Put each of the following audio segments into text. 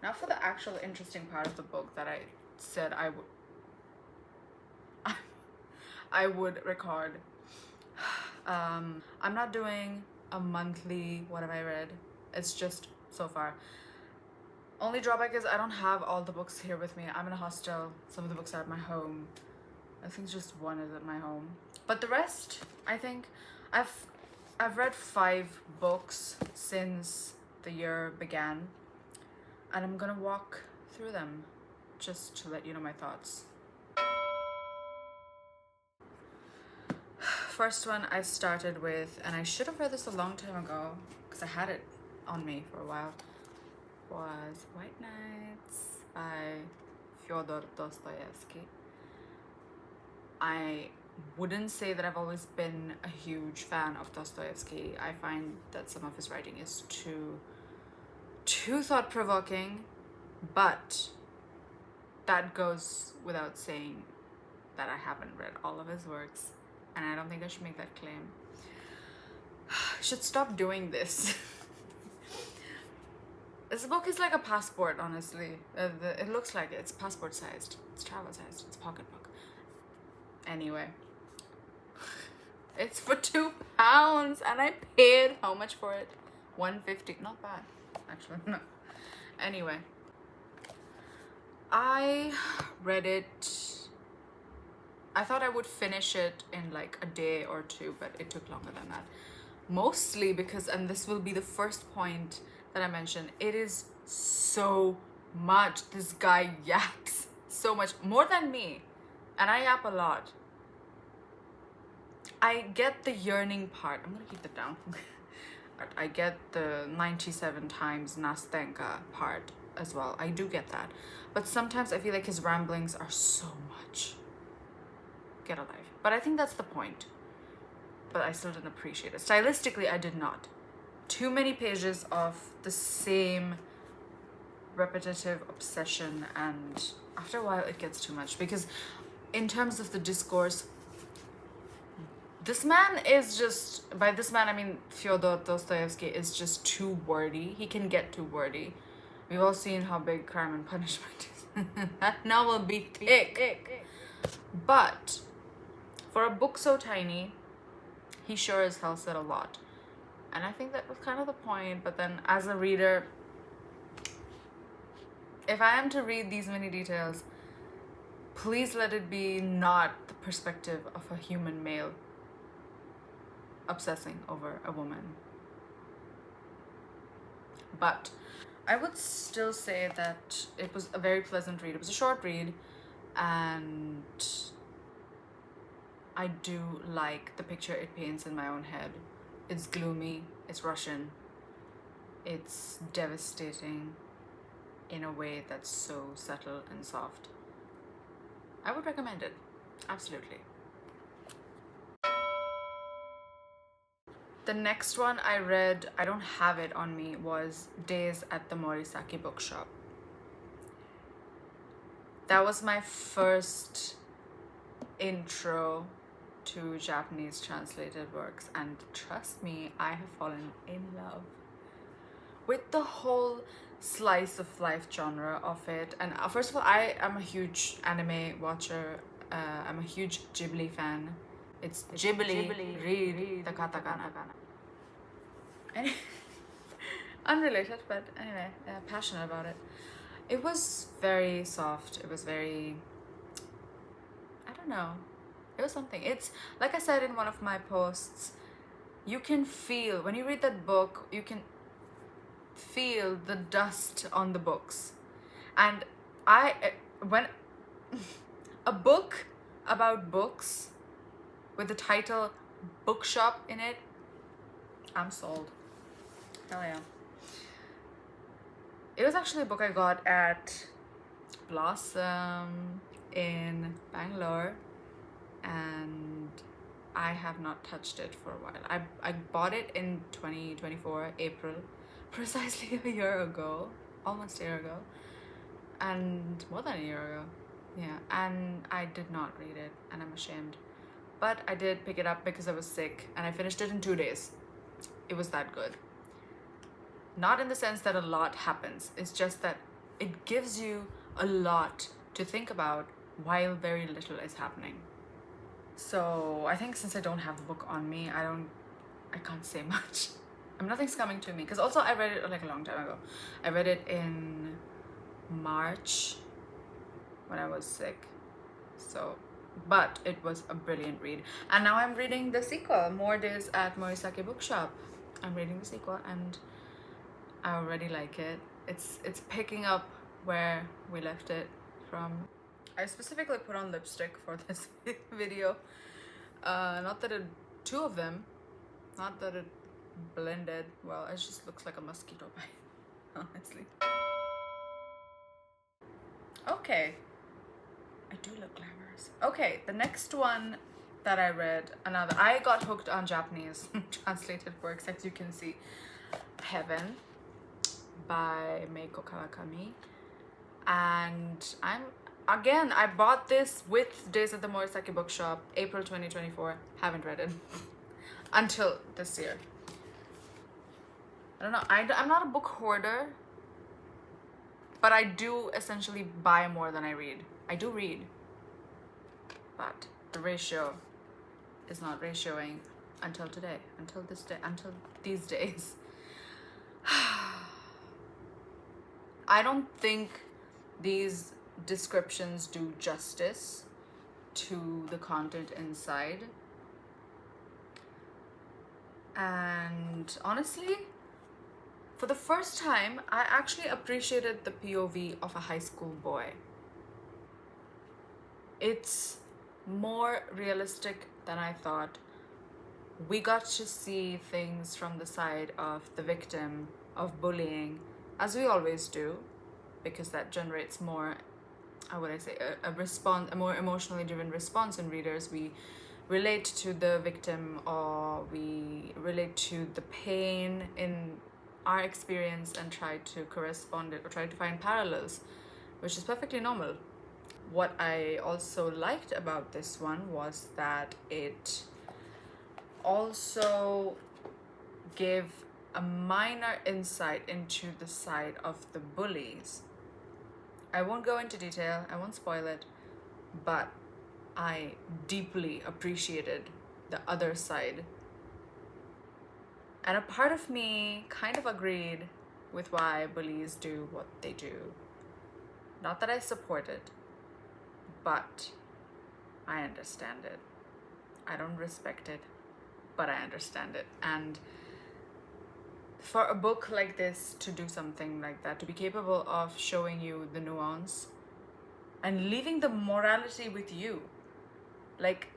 Now for the actual interesting part of the book that I said I would record. I'm not doing a monthly what have I read. It's just so far. Only drawback is I don't have all the books here with me. I'm in a hostel. Some of the books are at my home. I think just one is at my home. But the rest, I think I've read 5 books since the year began. And I'm gonna walk through them just to let you know my thoughts. First one I started with, and I should have read this a long time ago because I had it on me for a while, was White Nights by Fyodor Dostoyevsky. I wouldn't say that I've always been a huge fan of Dostoyevsky. I find that some of his writing is too thought-provoking, but that goes without saying that I haven't read all of his works, and I don't think I should make that claim. I should stop doing this. This book is like a passport, honestly. It looks like it. It's passport sized, it's travel sized, it's pocketbook. Anyway, it's for £2 and I paid how much for it? $1.50. Not bad, actually. No. Anyway, I read it. I thought I would finish it in like a day or two, but it took longer than that. Mostly because, and this will be the first point that I mentioned, it is so much. This guy yaps so much, more than me, and I yap a lot. I get the yearning part. I'm gonna keep that down. I get the 97 times nastenka part as well. I do get that. But sometimes I feel like his ramblings are so much. Get a life. But I think that's the point. But I still didn't appreciate it. Stylistically, I did not. Too many pages of the same repetitive obsession, and after a while it gets too much, because in terms of the discourse, this man is just, by this man I mean Fyodor Dostoyevsky, is just too wordy. He can get too wordy. We've all seen how big Crime and Punishment is. That novel be thick. But for a book so tiny, he sure as hell said a lot. And I think that was kind of the point. But then as a reader, if I am to read these many details, please let it be not the perspective of a human male obsessing over a woman. But I would still say that it was a very pleasant read. It was a short read, and I do like the picture it paints in my own head. It's gloomy, it's Russian, it's devastating in a way that's so subtle and soft. I would recommend it, absolutely. The next one I read, I don't have it on me, was Days at the Morisaki bookshop. That was my first intro to Japanese translated works, and trust me, I have fallen in love with the whole slice of life genre of it. And first of all, I am a huge anime watcher. I'm a huge Ghibli fan. It's Ghibli. Read the katakana. Unrelated, but anyway, passionate about it. It was very soft. It was very, I don't know, it was something. It's like I said in one of my posts, you can feel, when you read that book, you can feel the dust on the books. And when a book about books with the title Bookshop in it, I'm sold. Hell yeah. It was actually a book I got at Blossom in Bangalore, and I have not touched it for a while. I bought it in 2024, April, precisely a year ago, almost a year ago, and more than a year ago. Yeah, and I did not read it, and I'm ashamed. But I did pick it up because I was sick, and I finished it in 2 days. It was that good. Not in the sense that a lot happens. It's just that it gives you a lot to think about while very little is happening. So I think since I don't have the book on me, I can't say much. Nothing's coming to me, because also I read it like a long time ago. I read it in March when I was sick. So, but it was a brilliant read. And now I'm reading the sequel, More Days at Morisaki Bookshop. I'm reading the sequel and I already like it. It's picking up where we left it from. I specifically put on lipstick for this video. Not that two of them, not that it blended well. It just looks like a mosquito bite, honestly. Okay, I do look glamorous. Okay, the next one that I read, I got hooked on Japanese translated works, as you can see. Heaven by Mieko Kawakami. And I bought this with Days at the Morisaki Bookshop, April 2024. Haven't read it until this year. I don't know. I'm not a book hoarder, but I do essentially buy more than I read. I do read, but the ratio is not ratioing until today, until these days. I don't think these descriptions do justice to the content inside. And honestly, for the first time, I actually appreciated the POV of a high school boy. It's more realistic than I thought. We got to see things from the side of the victim of bullying, as we always do, because that generates more, a more emotionally driven response in readers. We relate to the victim, or we relate to the pain in our experience and try to correspond it or try to find parallels, which is perfectly normal. What I also liked about this one was that it also gave a minor insight into the side of the bullies. I won't go into detail, I won't spoil it, but I deeply appreciated the other side. And a part of me kind of agreed with why bullies do what they do. Not that I support it, but I understand it. I don't respect it, but I understand it. And for a book like this to do something like that, to be capable of showing you the nuance and leaving the morality with you, like,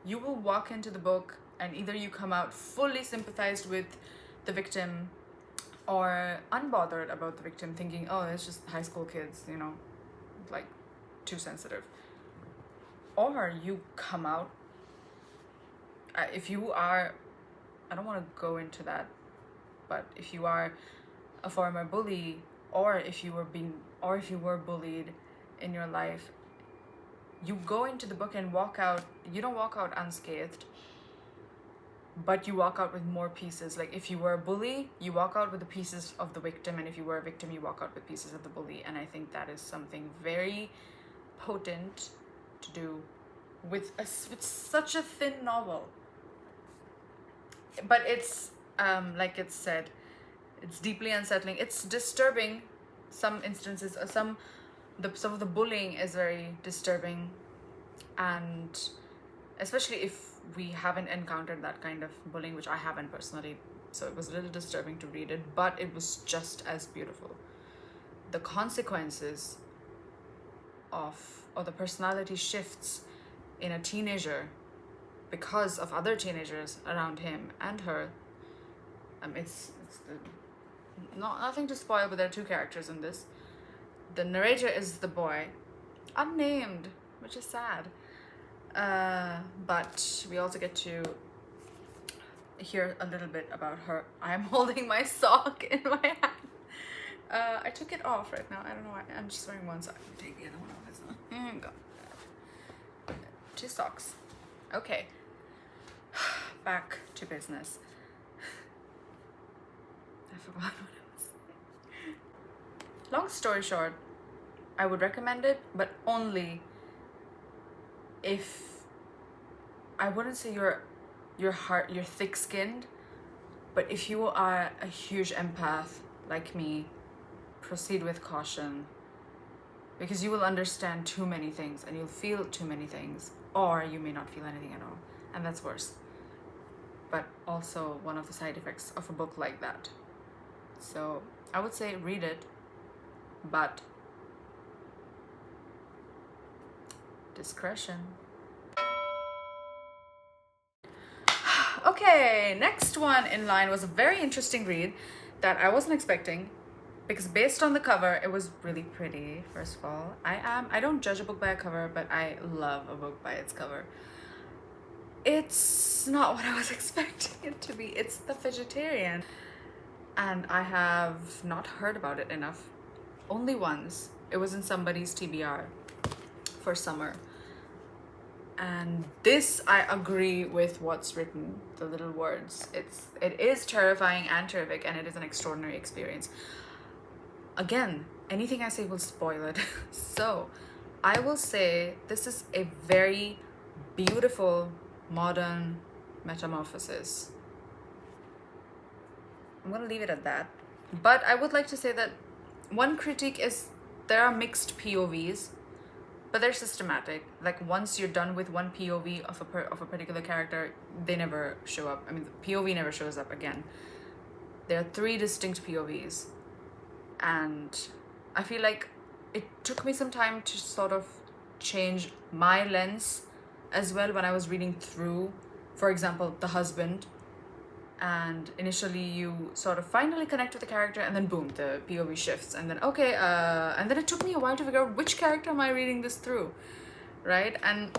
you will walk into the book and either you come out fully sympathized with the victim or unbothered about the victim, thinking, oh, it's just high school kids, you know, like, too sensitive. Or you come out, if you are, I don't want to go into that, but if you are a former bully, or if you were bullied in your life, you go into the book and walk out, you don't walk out unscathed, but you walk out with more pieces. Like, if you were a bully, you walk out with the pieces of the victim, and if you were a victim, you walk out with pieces of the bully. And I think that is something very potent to do with such a thin novel. But it's like it said, it's deeply unsettling. It's disturbing. Some instances, some of the bullying is very disturbing, and especially if we haven't encountered that kind of bullying, which I haven't personally, so it was a little disturbing to read it, but it was just as beautiful. The consequences or the personality shifts in a teenager because of other teenagers around him and her. It's nothing to spoil, but there are two characters in this. The narrator is the boy, unnamed, which is sad. But we also get to hear a little bit about her. I'm holding my sock in my hand. I took it off right now. I don't know why. I'm just wearing one sock. Take the other one off. Go. 2 socks. Okay. Back to business. I forgot what it was. Long story short, I would recommend it, but only if, I wouldn't say you're thick-skinned, but if you are a huge empath like me, proceed with caution, because you will understand too many things and you'll feel too many things, or you may not feel anything at all, and that's worse. But also one of the side effects of a book like that. So I would say read it, but discretion. Okay, next one in line was a very interesting read that I wasn't expecting, because based on the cover, it was really pretty. First of all, I don't judge a book by a cover, but I love a book by its cover. It's not what I was expecting it to be. It's The Vegetarian, and I have not heard about it enough. Only once. It was in somebody's TBR for summer. And this, I agree with what's written, the little words. It is terrifying and terrific, and it is an extraordinary experience. Again, anything I say will spoil it. So I will say this is a very beautiful modern metamorphosis. I'm gonna leave it at that. But I would like to say that one critique is there are mixed POVs, but they're systematic. Like once you're done with one POV of a particular character, they never show up. I mean, the POV never shows up again. There are 3 distinct POVs, and I feel like it took me some time to sort of change my lens as well when I was reading through, for example, the husband. And initially you sort of finally connect with the character, and then boom, the POV shifts, and then okay, and then it took me a while to figure out which character am I reading this through, right? And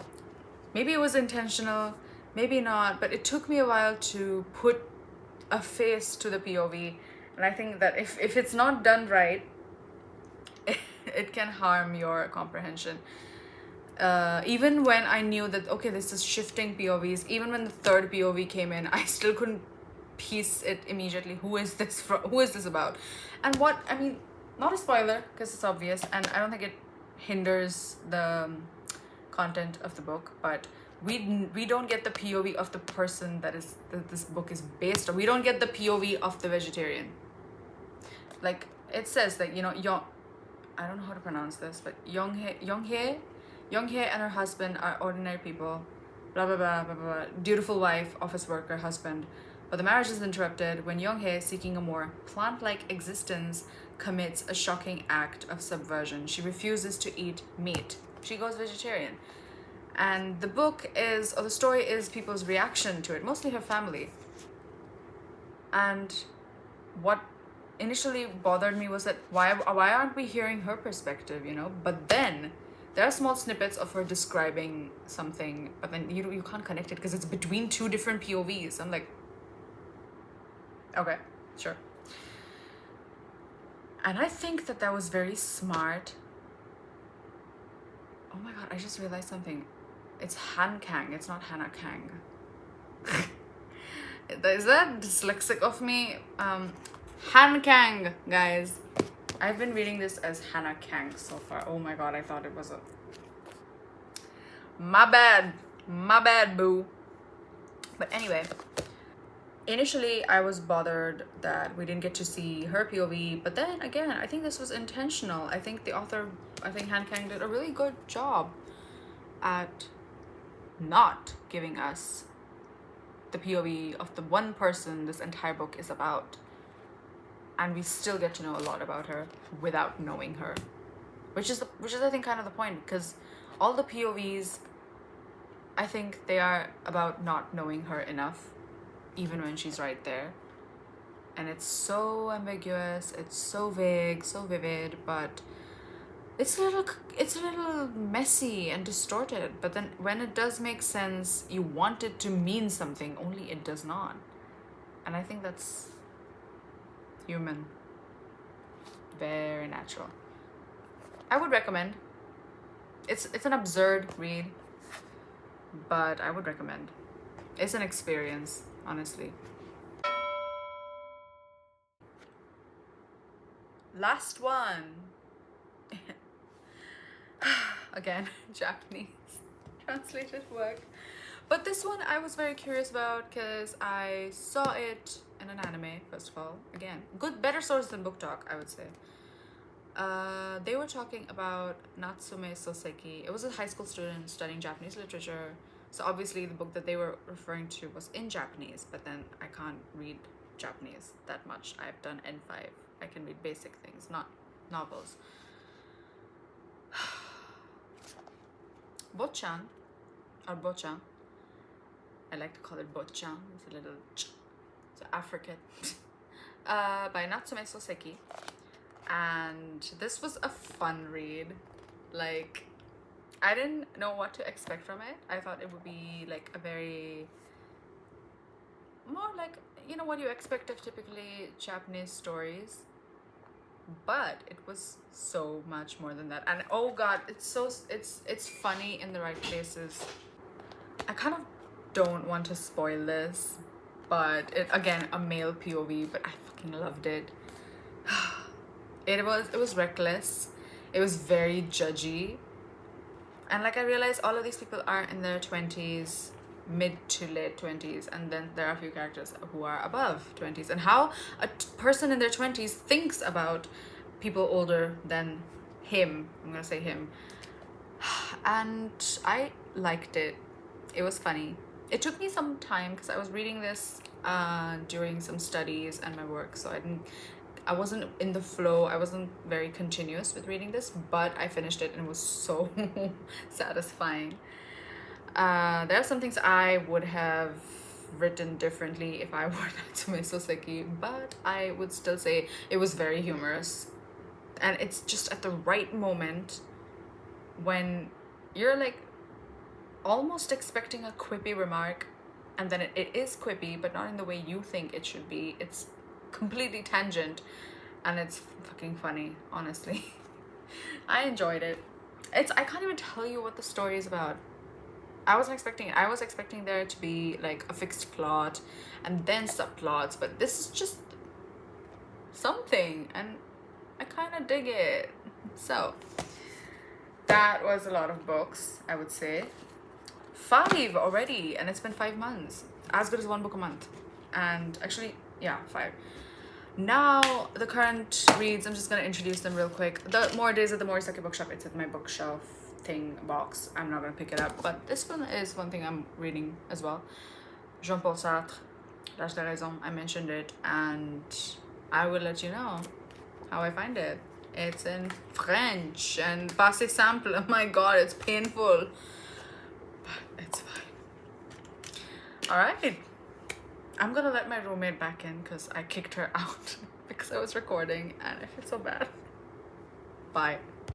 maybe it was intentional, maybe not, but it took me a while to put a face to the POV. And I think that if it's not done right, it can harm your comprehension. Even when I knew that, okay, this is shifting POVs, even when the 3rd POV came in, I still couldn't piece it immediately. Who is this about? And what, I mean, not a spoiler because it's obvious, and I don't think it hinders the content of the book, but we don't get the POV of the person that this book is based on. We don't get the POV of the vegetarian. Like it says that, you know, I don't know how to pronounce this, but Young-hye and her husband are ordinary people, blah blah blah blah blah, dutiful wife, office worker, husband. But the marriage is interrupted when Young-hye, seeking a more plant-like existence, commits a shocking act of subversion. She refuses to eat meat. She goes vegetarian. And the book is, or the story is, people's reaction to it, mostly her family. And what initially bothered me was that why aren't we hearing her perspective, you know? But then there are small snippets of her describing something, but then you can't connect it because it's between 2 different POVs. I'm like, okay, sure. And I think that was very smart. Oh my god, I just realized something. It's Han Kang, it's not Hannah Kang. Is that dyslexic of me? Han Kang, guys. I've been reading this as Hannah Kang so far. Oh my god, I thought it was a... My bad, boo. But anyway, initially I was bothered that we didn't get to see her POV, but then again, I think this was intentional. I think the author, Han Kang did a really good job at not giving us the POV of the one person this entire book is about. And we still get to know a lot about her without knowing her, which is I think kind of the point, because all the POVs, I think they are about not knowing her enough, even when she's right there. And it's so ambiguous, it's so vague, so vivid, but it's a little messy and distorted. But then when it does make sense, you want it to mean something, only it does not. And I think that's human, very natural. I would recommend. It's an absurd read, but I would recommend. It's an experience, honestly. last one. Again, Japanese translated work. But this one I was very curious about because I saw it in an anime, first of all. Again, better source than Book Talk, I would say. They were talking about Natsume Soseki. It was a high school student studying Japanese literature. So obviously the book that they were referring to was in Japanese, but then I can't read Japanese that much. I've done N5. I can read basic things, not novels. Botchan, or botchan. I like to call it botchan. It's a little it's African. By Natsume Soseki. And this was a fun read. Like, I didn't know what to expect from it. I thought it would be like a very more like, you know, what you expect of typically Japanese stories, but it was so much more than that. And oh god, it's funny in the right places. I kind of don't want to spoil this, but it, again, a male POV, but I fucking loved it. It was reckless. It was very judgy. And like, I realized all of these people are in their 20s, mid to late 20s, and then there are a few characters who are above 20s, and how a person in their 20s thinks about people older than him. I'm gonna say him. And I liked it. It was funny. It took me some time because I was reading this during some studies and my work, so I wasn't in the flow. I wasn't very continuous with reading this, but I finished it and it was so satisfying. There are some things I would have written differently if I were Natsume Soseki, but I would still say it was very humorous. And it's just at the right moment when you're like almost expecting a quippy remark, and then it is quippy, but not in the way you think it should be. It's completely tangent, and it's fucking funny, honestly. I enjoyed it. I can't even tell you what the story is about. I wasn't expecting it. I was expecting there to be like a fixed plot and then subplots, but this is just something, and I kind of dig it. So that was a lot of books, I would say. 5 already, and it's been 5 months. As good as 1 book a month. And actually, yeah, 5. Now, the current reads, I'm just going to introduce them real quick. The More Days at the Morisaki bookshop, it's at my bookshelf thing box. I'm not going to pick it up, but this one is one thing I'm reading as well. Jean-Paul Sartre, L'Âge de Raison, I mentioned it, and I will let you know how I find it. It's in French, and pas si simple. Oh my god, it's painful. But it's fine. Alright. I'm gonna let my roommate back in because I kicked her out because I was recording and I feel so bad. Bye.